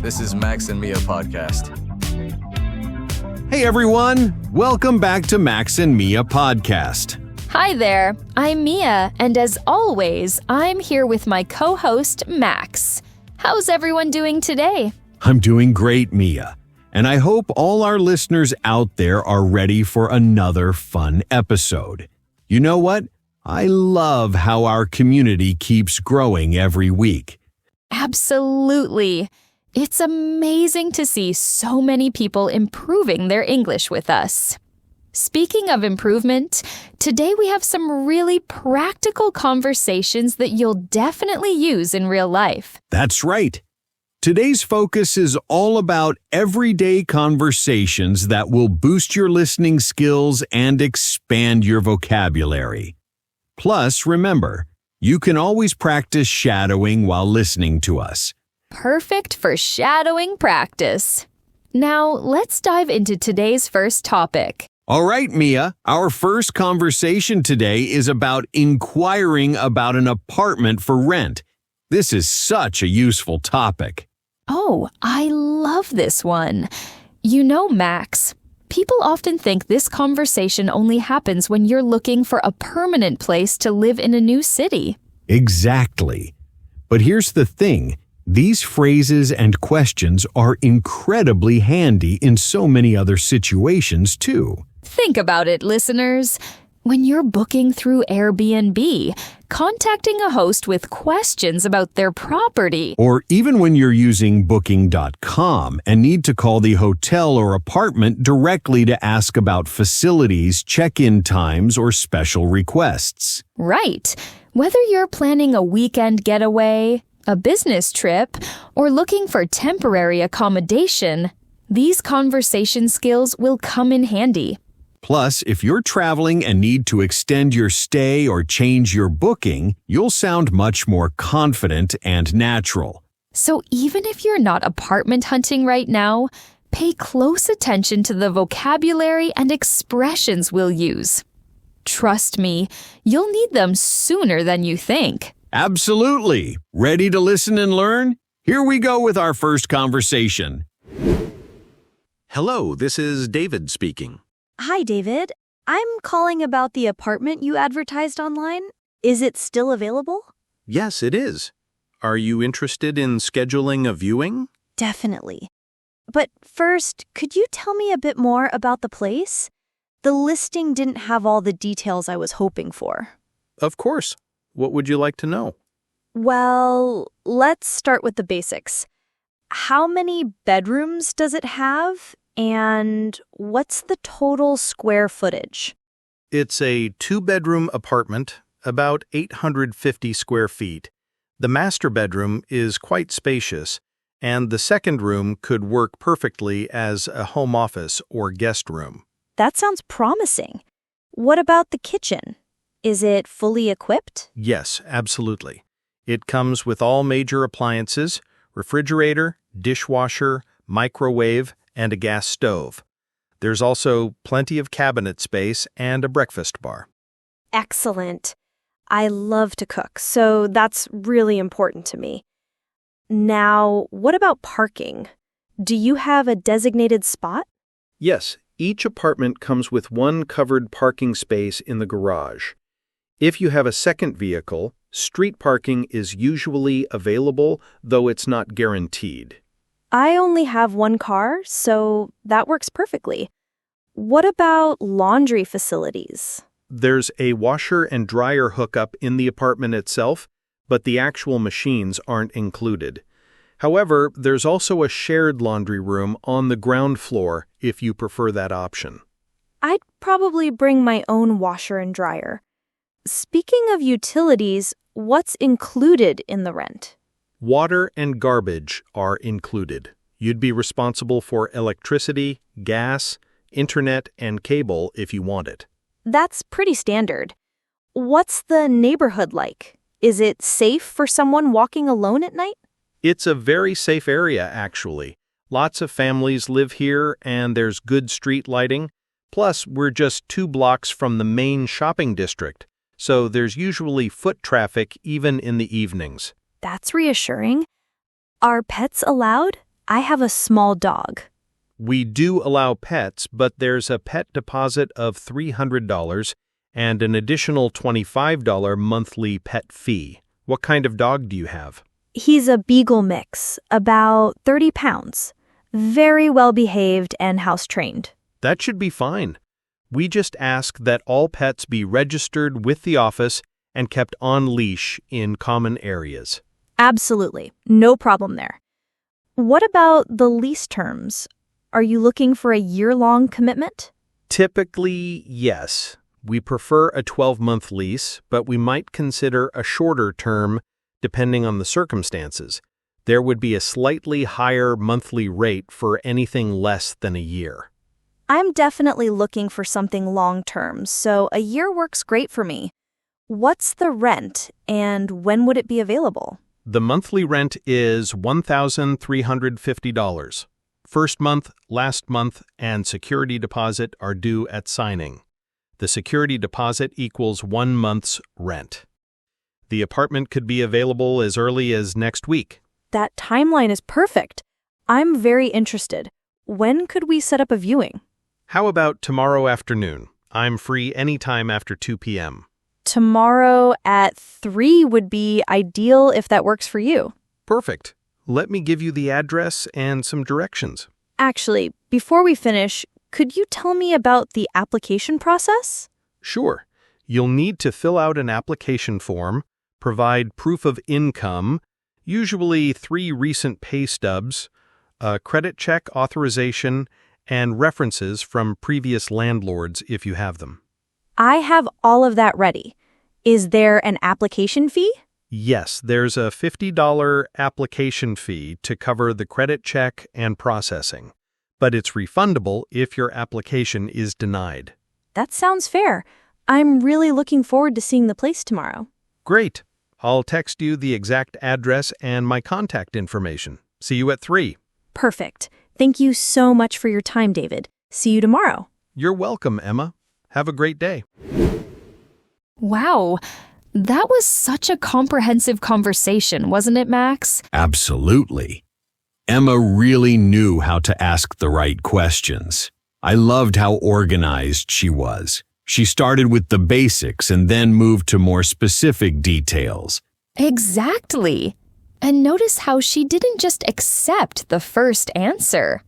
This is Max and Mia Podcast. Hey everyone, welcome back to Max and Mia Podcast. Hi there, I'm Mia, and as always, I'm here with my co-host, Max. How's everyone doing today? I'm doing great, Mia, and I hope all our listeners out there are ready for another fun episode. You know what? I love how our community keeps growing every week. Absolutely. It's amazing to see so many people improving their English with us. Speaking of improvement, today we have some really practical conversations that you'll definitely use in real life. That's right. Today's focus is all about everyday conversations that will boost your listening skills and expand your vocabulary. Plus, remember, you can always practice shadowing while listening to us. Perfect for shadowing practice. Now, let's dive into today's first topic. All right, Mia, our first conversation today is about inquiring about an apartment for rent. This is such a useful topic. Oh, I love this one. You know, Max, people often think this conversation only happens when you're looking for a permanent place to live in a new city. Exactly. But here's the thing. These phrases and questions are incredibly handy in so many other situations, too. Think about it, listeners. When you're booking through Airbnb, contacting a host with questions about their property. Or even when you're using Booking.com and need to call the hotel or apartment directly to ask about facilities, check-in times, or special requests. Right. Whether you're planning a weekend getaway, a business trip, or looking for temporary accommodation, these conversation skills will come in handy. Plus, if you're traveling and need to extend your stay or change your booking, you'll sound much more confident and natural. So even if you're not apartment hunting right now, pay close attention to the vocabulary and expressions we'll use. Trust me, you'll need them sooner than you think. Absolutely. Ready to listen and learn? Here we go with our first conversation. Hello, this is David speaking. Hi, David. I'm calling about the apartment you advertised online. Is it still available? Yes, it is. Are you interested in scheduling a viewing? Definitely. But first, could you tell me a bit more about the place? The listing didn't have all the details I was hoping for. Of course. What would you like to know? Well, let's start with the basics. How many bedrooms does it have? And what's the total square footage? It's a 2-bedroom apartment, about 850 square feet. The master bedroom is quite spacious, and the second room could work perfectly as a home office or guest room. That sounds promising. What about the kitchen? Is it fully equipped? Yes, absolutely. It comes with all major appliances, refrigerator, dishwasher, microwave, and a gas stove. There's also plenty of cabinet space and a breakfast bar. Excellent. I love to cook, so that's really important to me. Now, what about parking? Do you have a designated spot? Yes, each apartment comes with one covered parking space in the garage. If you have a second vehicle, street parking is usually available, though it's not guaranteed. I only have one car, so that works perfectly. What about laundry facilities? There's a washer and dryer hookup in the apartment itself, but the actual machines aren't included. However, there's also a shared laundry room on the ground floor if you prefer that option. I'd probably bring my own washer and dryer. Speaking of utilities, what's included in the rent? Water and garbage are included. You'd be responsible for electricity, gas, internet, and cable if you want it. That's pretty standard. What's the neighborhood like? Is it safe for someone walking alone at night? It's a very safe area, actually. Lots of families live here, and there's good street lighting. Plus, we're just 2 blocks from the main shopping district, so there's usually foot traffic even in the evenings. That's reassuring. Are pets allowed? I have a small dog. We do allow pets, but there's a pet deposit of $300 and an additional $25 monthly pet fee. What kind of dog do you have? He's a beagle mix, about 30 pounds. Very well behaved and house-trained. That should be fine. We just ask that all pets be registered with the office and kept on leash in common areas. Absolutely. No problem there. What about the lease terms? Are you looking for a year-long commitment? Typically, yes. We prefer a 12-month lease, but we might consider a shorter term depending on the circumstances. There would be a slightly higher monthly rate for anything less than a year. I'm definitely looking for something long-term, so a year works great for me. What's the rent, and when would it be available? The monthly rent is $1,350. First month, last month, and security deposit are due at signing. The security deposit equals 1 month's rent. The apartment could be available as early as next week. That timeline is perfect. I'm very interested. When could we set up a viewing? How about tomorrow afternoon? I'm free anytime after 2 p.m. Tomorrow at 3 would be ideal if that works for you. Perfect. Let me give you the address and some directions. Actually, before we finish, could you tell me about the application process? Sure. You'll need to fill out an application form, provide proof of income, usually 3 recent pay stubs, a credit check authorization, and references from previous landlords if you have them. I have all of that ready. Is there an application fee? Yes, there's a $50 application fee to cover the credit check and processing, but it's refundable if your application is denied. That sounds fair. I'm really looking forward to seeing the place tomorrow. Great. I'll text you the exact address and my contact information. See you at 3. Perfect. Thank you so much for your time, David. See you tomorrow. You're welcome, Emma. Have a great day. Wow, that was such a comprehensive conversation, wasn't it, Max? Absolutely. Emma really knew how to ask the right questions. I loved how organized she was. She started with the basics and then moved to more specific details. Exactly. And notice how she didn't just accept the first answer.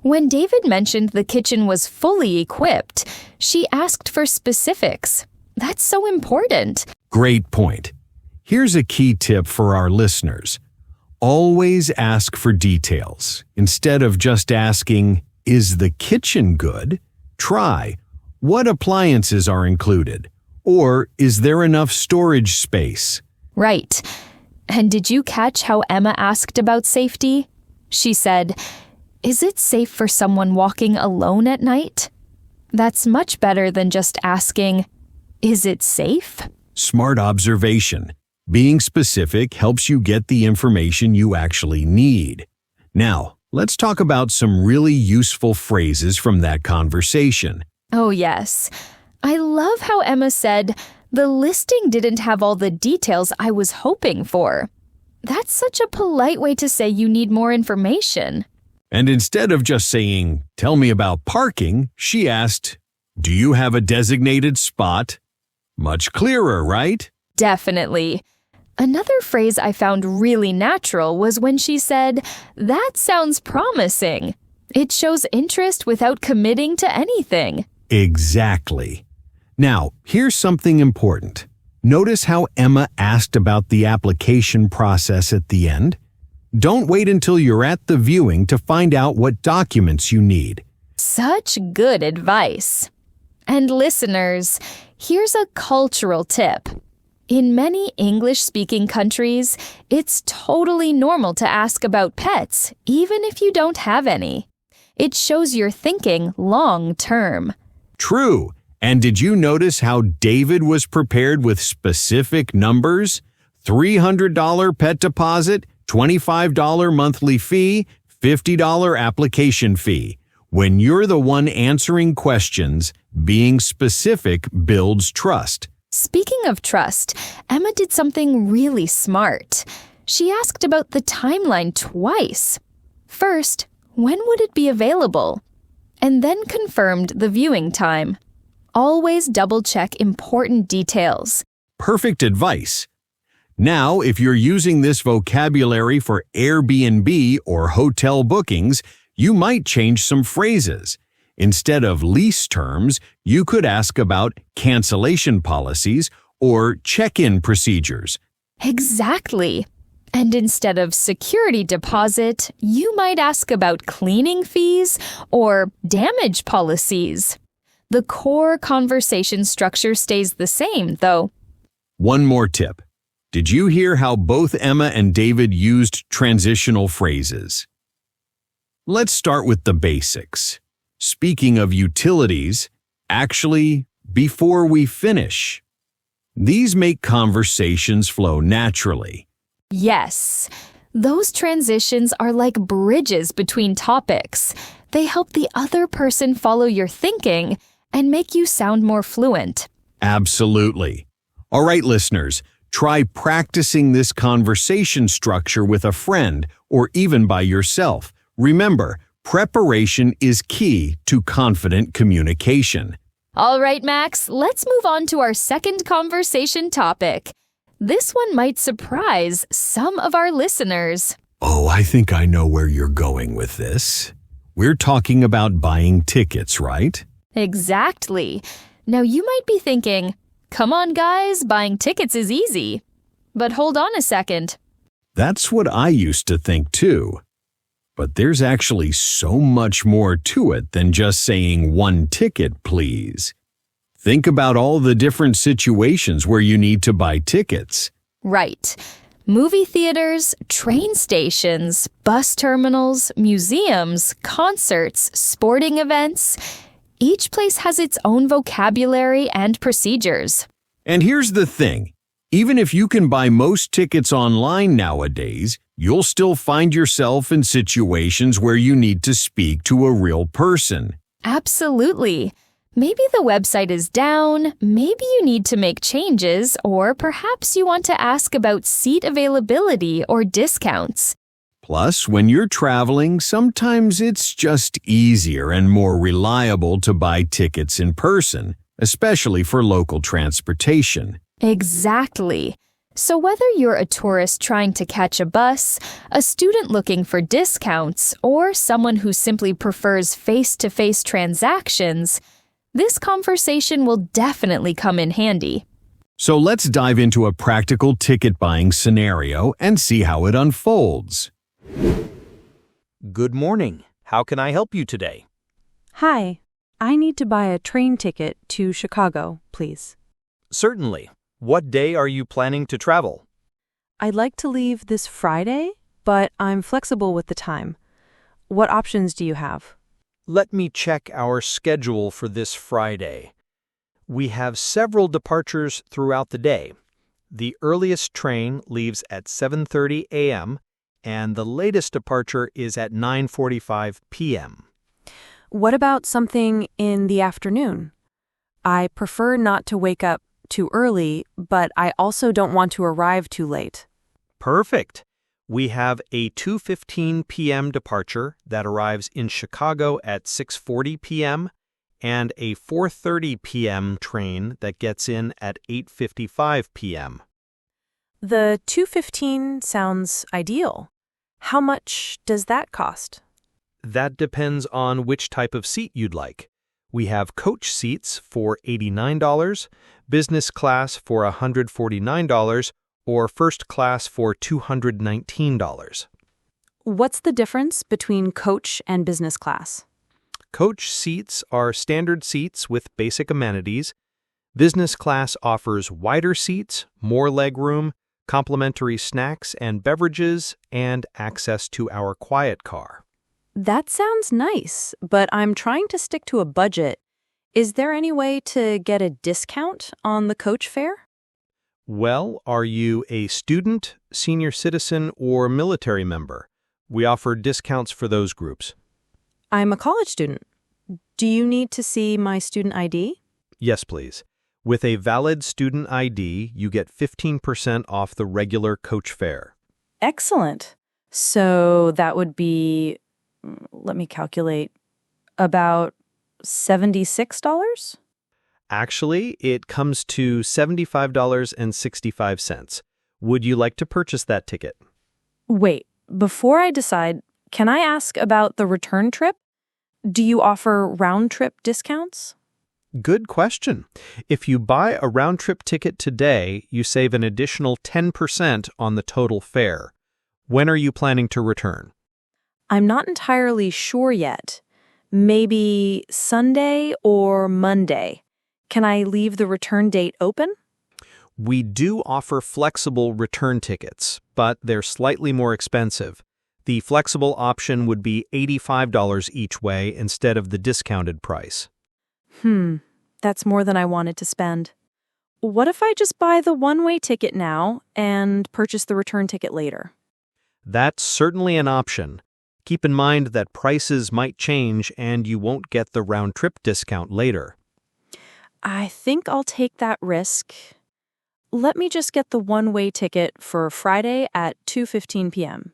When David mentioned the kitchen was fully equipped, she asked for specifics. That's so important. Great point. Here's a key tip for our listeners. Always ask for details. Instead of just asking, "Is the kitchen good?" Try, "What appliances are included?" Or, "Is there enough storage space?" Right. And did you catch how Emma asked about safety? She said, "Is it safe for someone walking alone at night?" That's much better than just asking, "Is it safe?" Smart observation. Being specific helps you get the information you actually need. Now, let's talk about some really useful phrases from that conversation. Oh, yes. I love how Emma said, "The listing didn't have all the details I was hoping for." That's such a polite way to say you need more information. And instead of just saying, "Tell me about parking," she asked, "Do you have a designated spot?" Much clearer, right? Definitely. Another phrase I found really natural was when she said, "That sounds promising." It shows interest without committing to anything. Exactly. Now, here's something important. Notice how Emma asked about the application process at the end. Don't wait until you're at the viewing to find out what documents you need. Such good advice. And listeners, here's a cultural tip. In many English-speaking countries, it's totally normal to ask about pets, even if you don't have any. It shows you're thinking long-term. True. And did you notice how David was prepared with specific numbers? $300 pet deposit, $25 monthly fee, $50 application fee. When you're the one answering questions, being specific builds trust. Speaking of trust, Emma did something really smart. She asked about the timeline twice. First, when would it be available? And then confirmed the viewing time. Always double-check important details. Perfect advice. Now, if you're using this vocabulary for Airbnb or hotel bookings, you might change some phrases. Instead of lease terms, you could ask about cancellation policies or check-in procedures. Exactly. And instead of security deposit, you might ask about cleaning fees or damage policies. The core conversation structure stays the same, though. One more tip. Did you hear how both Emma and David used transitional phrases? Let's start with the basics. Speaking of utilities, actually, before we finish. These make conversations flow naturally. Yes, those transitions are like bridges between topics. They help the other person follow your thinking and make you sound more fluent. Absolutely. All right, listeners, try practicing this conversation structure with a friend or even by yourself. Remember, preparation is key to confident communication. All right, Max, let's move on to our second conversation topic. This one might surprise some of our listeners. Oh, I think I know where you're going with this. We're talking about buying tickets, right? Exactly. Now you might be thinking, come on guys, buying tickets is easy. But hold on a second. That's what I used to think too. But there's actually so much more to it than just saying one ticket, please. Think about all the different situations where you need to buy tickets. Right. Movie theaters, train stations, bus terminals, museums, concerts, sporting events. Each place has its own vocabulary and procedures. And here's the thing. Even if you can buy most tickets online nowadays, you'll still find yourself in situations where you need to speak to a real person. Absolutely. Maybe the website is down, maybe you need to make changes, or perhaps you want to ask about seat availability or discounts. Plus, when you're traveling, sometimes it's just easier and more reliable to buy tickets in person, especially for local transportation. Exactly. So whether you're a tourist trying to catch a bus, a student looking for discounts, or someone who simply prefers face-to-face transactions, this conversation will definitely come in handy. So let's dive into a practical ticket buying scenario and see how it unfolds. Good morning. How can I help you today? Hi, I need to buy a train ticket to Chicago, please. Certainly. What day are you planning to travel? I'd like to leave this Friday, but I'm flexible with the time. What options do you have? Let me check our schedule for this Friday. We have several departures throughout the day. The earliest train leaves at 7:30 a.m., and the latest departure is at 9:45 p.m. What about something in the afternoon? I prefer not to wake up too early, but I also don't want to arrive too late. Perfect. We have a 2:15 p.m. departure that arrives in Chicago at 6:40 p.m. and a 4:30 p.m. train that gets in at 8:55 p.m. The 2:15 sounds ideal. How much does that cost? That depends on which type of seat you'd like. We have coach seats for $89, business class for $149, or first class for $219. What's the difference between coach and business class? Coach seats are standard seats with basic amenities. Business class offers wider seats, more legroom, complimentary snacks and beverages, and access to our quiet car. That sounds nice, but I'm trying to stick to a budget. Is there any way to get a discount on the coach fare? Well, are you a student, senior citizen, or military member? We offer discounts for those groups. I'm a college student. Do you need to see my student ID? Yes, please. With a valid student ID, you get 15% off the regular coach fare. Excellent. So that would be, let me calculate, about $76? Actually, it comes to $75.65. Would you like to purchase that ticket? Wait, before I decide, can I ask about the return trip? Do you offer round-trip discounts? Good question. If you buy a round-trip ticket today, you save an additional 10% on the total fare. When are you planning to return? I'm not entirely sure yet. Maybe Sunday or Monday. Can I leave the return date open? We do offer flexible return tickets, but they're slightly more expensive. The flexible option would be $85 each way instead of the discounted price. That's more than I wanted to spend. What if I just buy the one-way ticket now and purchase the return ticket later? That's certainly an option. Keep in mind that prices might change and you won't get the round-trip discount later. I think I'll take that risk. Let me just get the one-way ticket for Friday at 2:15 p.m.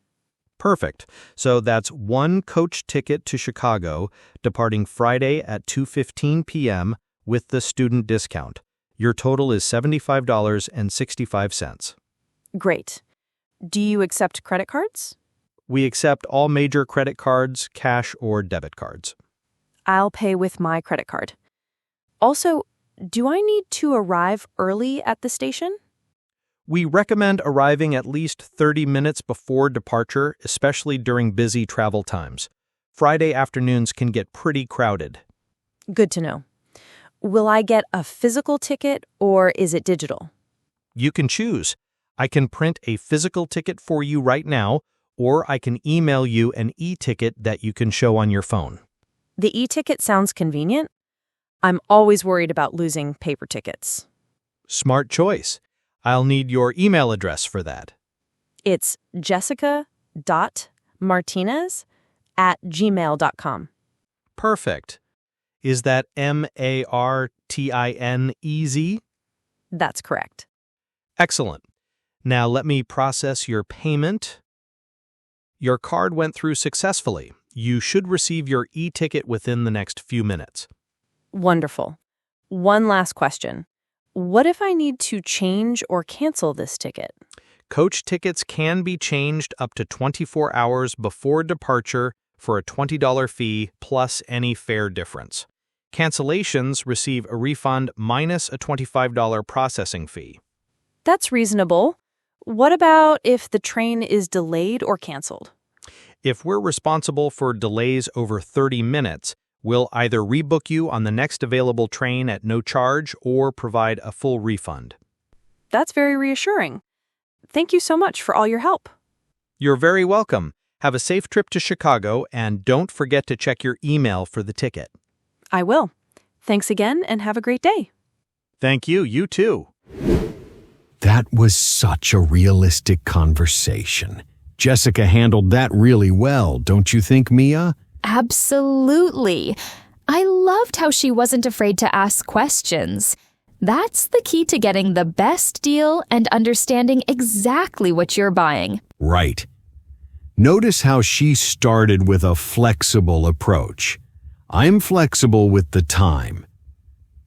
Perfect. So that's one coach ticket to Chicago, departing Friday at 2:15 p.m. with the student discount. Your total is $75.65. Great. Do you accept credit cards? We accept all major credit cards, cash or debit cards. I'll pay with my credit card. Also, do I need to arrive early at the station? We recommend arriving at least 30 minutes before departure, especially during busy travel times. Friday afternoons can get pretty crowded. Good to know. Will I get a physical ticket or is it digital? You can choose. I can print a physical ticket for you right now, or I can email you an e-ticket that you can show on your phone. The e-ticket sounds convenient. I'm always worried about losing paper tickets. Smart choice. I'll need your email address for that. It's jessica.martinez@gmail.com. Perfect. Is that MARTINEZ? That's correct. Excellent. Now let me process your payment. Your card went through successfully. You should receive your e-ticket within the next few minutes. Wonderful. One last question. What if I need to change or cancel this ticket? Coach tickets can be changed up to 24 hours before departure for a $20 fee plus any fare difference. Cancellations receive a refund minus a $25 processing fee. That's reasonable. What about if the train is delayed or canceled? If we're responsible for delays over 30 minutes, we'll either rebook you on the next available train at no charge or provide a full refund. That's very reassuring. Thank you so much for all your help. You're very welcome. Have a safe trip to Chicago and don't forget to check your email for the ticket. I will. Thanks again and have a great day. Thank you. You too. That was such a realistic conversation. Jessica handled that really well, don't you think, Mia? Absolutely. I loved how she wasn't afraid to ask questions. That's the key to getting the best deal and understanding exactly what you're buying. Right. Notice how she started with a flexible approach. I'm flexible with the time.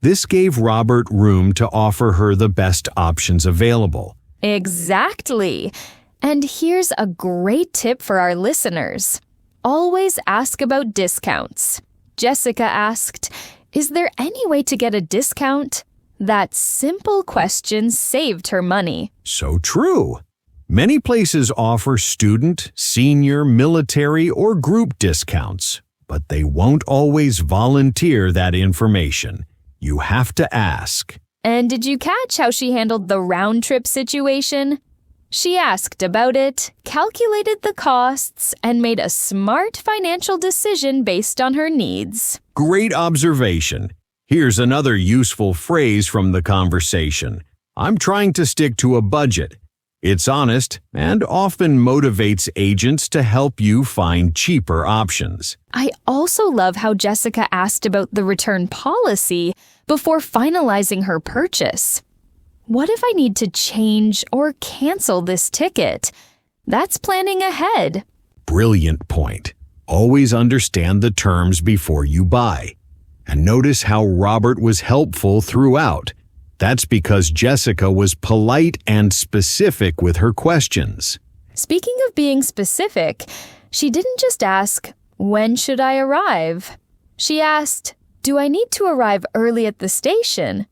This gave Robert room to offer her the best options available. Exactly. And here's a great tip for our listeners. Always ask about discounts. Jessica asked, "Is there any way to get a discount?" That simple question saved her money. So true. Many places offer student, senior, military, or group discounts, but they won't always volunteer that information. You have to ask. And did you catch how she handled the round-trip situation? She asked about it, calculated the costs, and made a smart financial decision based on her needs. Great observation. Here's another useful phrase from the conversation. I'm trying to stick to a budget. It's honest and often motivates agents to help you find cheaper options. I also love how Jessica asked about the return policy before finalizing her purchase. What if I need to change or cancel this ticket? That's planning ahead. Brilliant point. Always understand the terms before you buy. And notice how Robert was helpful throughout. That's because Jessica was polite and specific with her questions. Speaking of being specific, she didn't just ask, "When should I arrive?" She asked, "Do I need to arrive early at the station?"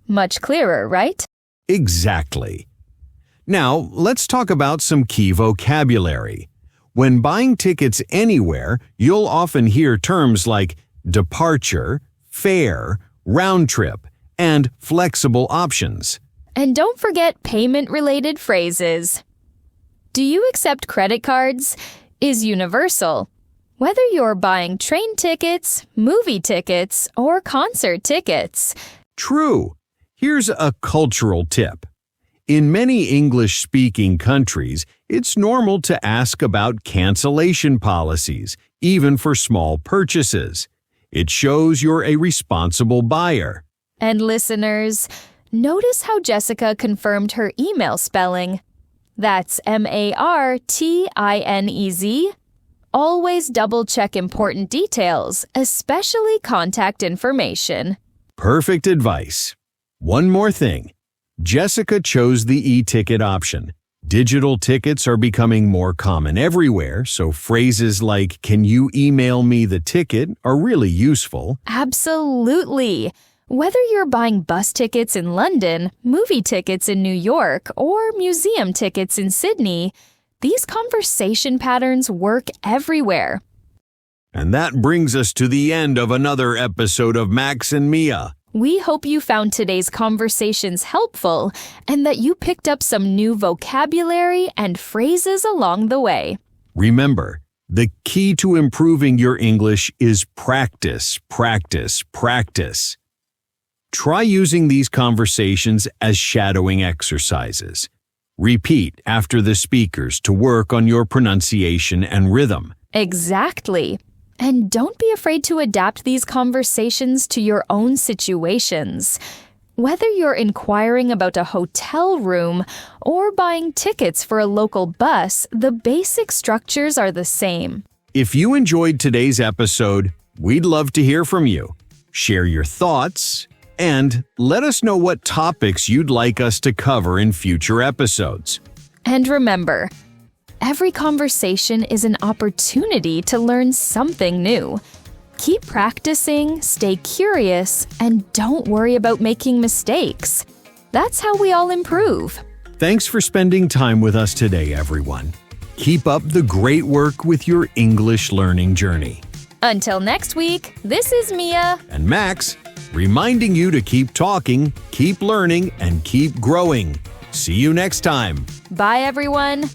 Much clearer, right? Exactly. Now, let's talk about some key vocabulary. When buying tickets anywhere, you'll often hear terms like departure, fare, round trip, and flexible options. And don't forget payment-related phrases. Do you accept credit cards? Is universal. Whether you're buying train tickets, movie tickets, or concert tickets. True. Here's a cultural tip. In many English-speaking countries, it's normal to ask about cancellation policies, even for small purchases. It shows you're a responsible buyer. And listeners, notice how Jessica confirmed her email spelling. That's Martinez. Always double-check important details, especially contact information. Perfect advice. One more thing. Jessica chose the e-ticket option. Digital tickets are becoming more common everywhere, so phrases like, "Can you email me the ticket?" are really useful. Absolutely. Whether you're buying bus tickets in London, movie tickets in New York, or museum tickets in Sydney, these conversation patterns work everywhere. And that brings us to the end of another episode of Max and Mia. We hope you found today's conversations helpful and that you picked up some new vocabulary and phrases along the way. Remember, the key to improving your English is practice, practice, practice. Try using these conversations as shadowing exercises. Repeat after the speakers to work on your pronunciation and rhythm. Exactly. And don't be afraid to adapt these conversations to your own situations. Whether you're inquiring about a hotel room or buying tickets for a local bus, the basic structures are the same. If you enjoyed today's episode, we'd love to hear from you. Share your thoughts and let us know what topics you'd like us to cover in future episodes. And remember, every conversation is an opportunity to learn something new. Keep practicing, stay curious, and don't worry about making mistakes. That's how we all improve. Thanks for spending time with us today, everyone. Keep up the great work with your English learning journey. Until next week, this is Mia. And Max, reminding you to keep talking, keep learning, and keep growing. See you next time. Bye, everyone.